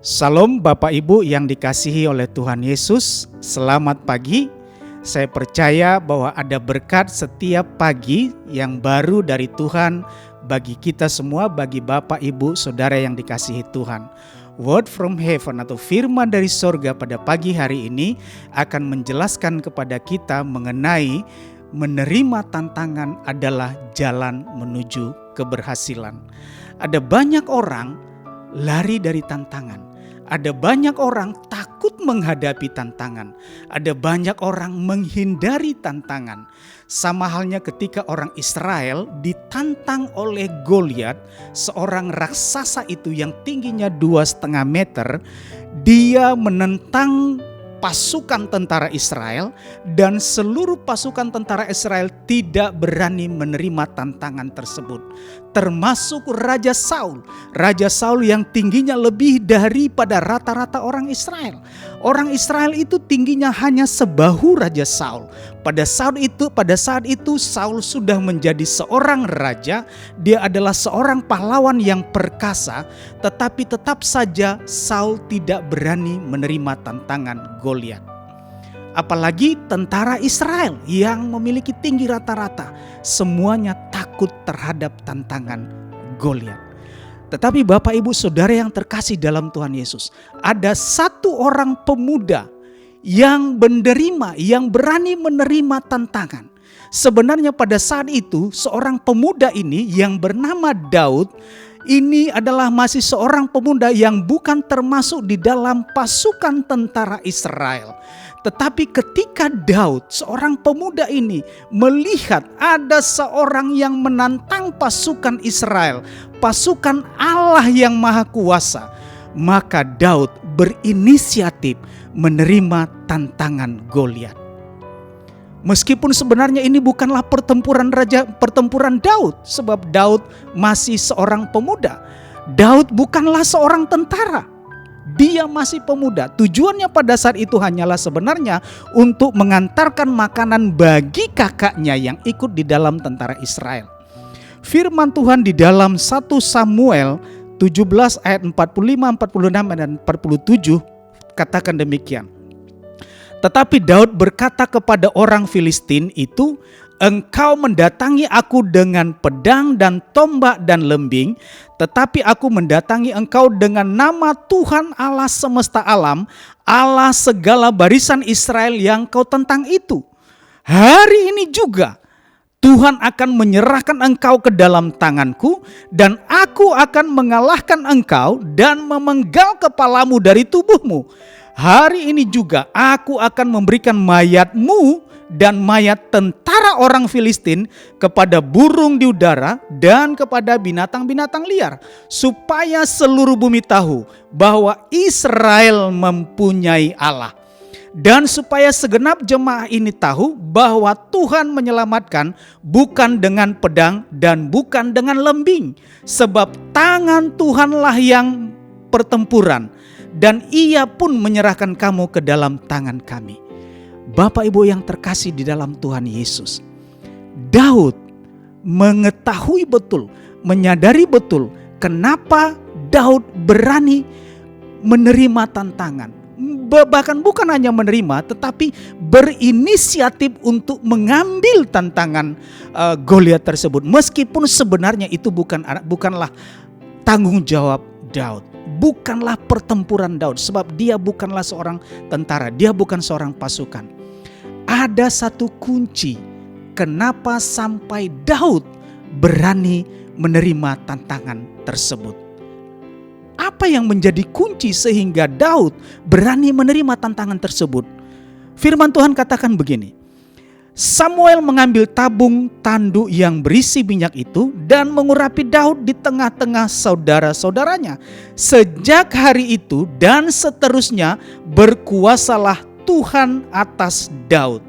Salam Bapak Ibu yang dikasihi oleh Tuhan Yesus, selamat pagi. Saya percaya bahwa ada berkat setiap pagi yang baru dari Tuhan bagi kita semua, bagi Bapak Ibu Saudara yang dikasihi Tuhan. Word from Heaven atau firman dari sorga pada pagi hari ini akan menjelaskan kepada kita mengenai menerima tantangan adalah jalan menuju keberhasilan. Ada banyak orang lari dari tantangan. Ada banyak orang takut menghadapi tantangan. Ada banyak orang menghindari tantangan. Sama halnya ketika orang Israel ditantang oleh Goliat, seorang raksasa itu yang tingginya 2,5 meter. Dia menentang pasukan tentara Israel dan seluruh pasukan tentara Israel tidak berani menerima tantangan tersebut. Termasuk Raja Saul. Raja Saul yang tingginya lebih daripada rata-rata orang Israel. Orang Israel itu tingginya hanya sebahu Raja Saul. Pada saat itu Saul sudah menjadi seorang raja. Dia adalah seorang pahlawan yang perkasa. Tetapi tetap saja Saul tidak berani menerima tantangan Goliat. Apalagi tentara Israel yang memiliki tinggi rata-rata, semuanya takut terhadap tantangan Goliat. Tetapi Bapak Ibu Saudara yang terkasih dalam Tuhan Yesus, ada satu orang pemuda yang berani menerima tantangan. Sebenarnya pada saat itu seorang pemuda ini yang bernama Daud, ini adalah masih seorang pemuda yang bukan termasuk di dalam pasukan tentara Israel. Tetapi ketika Daud, seorang pemuda ini, melihat ada seorang yang menantang pasukan Israel, pasukan Allah yang Maha Kuasa, maka Daud berinisiatif menerima tantangan Goliat. Meskipun sebenarnya ini bukanlah pertempuran Daud, sebab Daud masih seorang pemuda. Daud bukanlah seorang tentara. Dia masih pemuda. Tujuannya pada saat itu hanyalah sebenarnya untuk mengantarkan makanan bagi kakaknya yang ikut di dalam tentara Israel. Firman Tuhan di dalam 1 Samuel 17 ayat 45, 46 dan 47 katakan demikian. Tetapi Daud berkata kepada orang Filistin itu, "Engkau mendatangi aku dengan pedang dan tombak dan lembing, tetapi aku mendatangi engkau dengan nama Tuhan Allah semesta alam, Allah segala barisan Israel yang kau tentang itu. Hari ini juga Tuhan akan menyerahkan engkau ke dalam tanganku, dan aku akan mengalahkan engkau dan memenggal kepalamu dari tubuhmu. Hari ini juga aku akan memberikan mayatmu dan mayat tentara orang Filistin kepada burung di udara dan kepada binatang-binatang liar, supaya seluruh bumi tahu bahwa Israel mempunyai Allah. Dan supaya segenap jemaah ini tahu bahwa Tuhan menyelamatkan bukan dengan pedang dan bukan dengan lembing, sebab tangan Tuhanlah yang pertempuran, dan Ia pun menyerahkan kamu ke dalam tangan kami." Bapak Ibu yang terkasih di dalam Tuhan Yesus, Daud mengetahui betul, menyadari betul kenapa Daud berani menerima tantangan. Bahkan bukan hanya menerima, tetapi berinisiatif untuk mengambil tantangan Goliat tersebut. Meskipun sebenarnya itu bukanlah tanggung jawab Daud, bukanlah pertempuran Daud, sebab dia bukanlah seorang tentara, dia bukan seorang pasukan. Ada satu kunci kenapa sampai Daud berani menerima tantangan tersebut. Apa yang menjadi kunci sehingga Daud berani menerima tantangan tersebut? Firman Tuhan katakan begini. Samuel mengambil tabung tanduk yang berisi minyak itu dan mengurapi Daud di tengah-tengah saudara-saudaranya. Sejak hari itu dan seterusnya berkuasalah Tuhan atas Daud.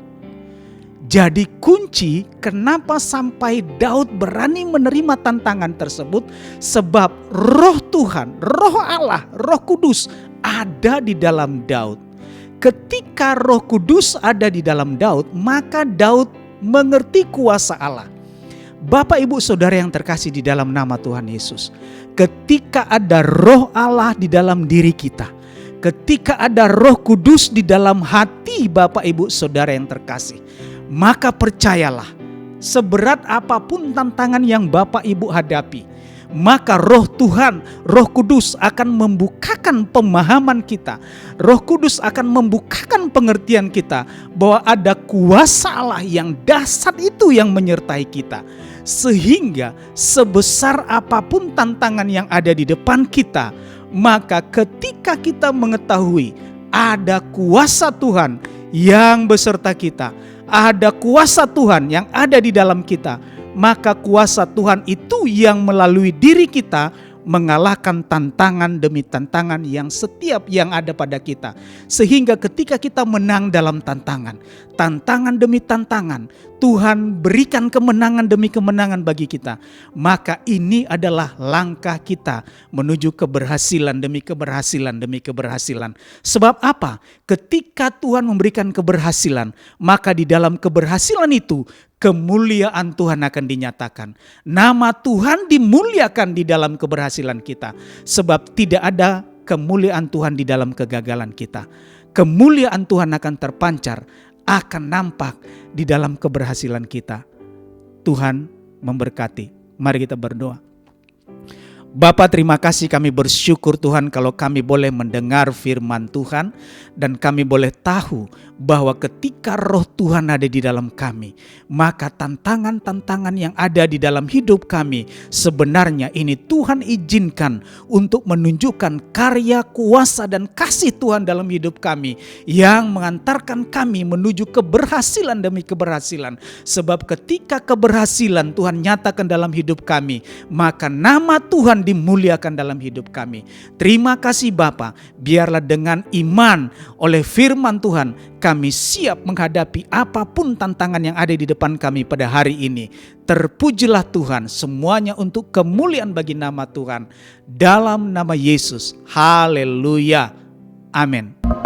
Jadi kunci kenapa sampai Daud berani menerima tantangan tersebut, sebab roh Tuhan, roh Allah, roh kudus ada di dalam Daud. Ketika Roh Kudus ada di dalam Daud, maka Daud mengerti kuasa Allah. Bapak Ibu Saudara yang terkasih di dalam nama Tuhan Yesus, ketika ada Roh Allah di dalam diri kita, ketika ada Roh Kudus di dalam hati Bapak Ibu Saudara yang terkasih, maka percayalah, seberat apapun tantangan yang Bapak Ibu hadapi, maka Roh Tuhan, Roh Kudus akan membukakan pemahaman kita. Roh Kudus akan membukakan pengertian kita bahwa ada kuasa Allah yang dahsyat itu yang menyertai kita. Sehingga sebesar apapun tantangan yang ada di depan kita, maka ketika kita mengetahui ada kuasa Tuhan yang beserta kita, ada kuasa Tuhan yang ada di dalam kita, maka kuasa Tuhan itu yang melalui diri kita mengalahkan tantangan demi tantangan yang setiap yang ada pada kita. Sehingga ketika kita menang dalam tantangan demi tantangan, Tuhan berikan kemenangan demi kemenangan bagi kita. Maka ini adalah langkah kita menuju keberhasilan demi keberhasilan demi keberhasilan. Sebab apa? Ketika Tuhan memberikan keberhasilan, maka di dalam keberhasilan itu kemuliaan Tuhan akan dinyatakan. Nama Tuhan dimuliakan di dalam keberhasilan kita. Sebab tidak ada kemuliaan Tuhan di dalam kegagalan kita. Kemuliaan Tuhan akan terpancar, akan nampak di dalam keberhasilan kita. Tuhan memberkati. Mari kita berdoa. Bapa, terima kasih, kami bersyukur Tuhan kalau kami boleh mendengar firman Tuhan dan kami boleh tahu bahwa ketika Roh Tuhan ada di dalam kami, maka tantangan-tantangan yang ada di dalam hidup kami sebenarnya ini Tuhan izinkan untuk menunjukkan karya, kuasa dan kasih Tuhan dalam hidup kami yang mengantarkan kami menuju keberhasilan demi keberhasilan. Sebab ketika keberhasilan Tuhan nyatakan dalam hidup kami, maka nama Tuhan dimuliakan dalam hidup kami. Terima kasih Bapa, biarlah dengan iman oleh firman Tuhan kami siap menghadapi apapun tantangan yang ada di depan kami pada hari ini. Terpujilah Tuhan, semuanya untuk kemuliaan bagi nama Tuhan. Dalam nama Yesus, haleluya, amin.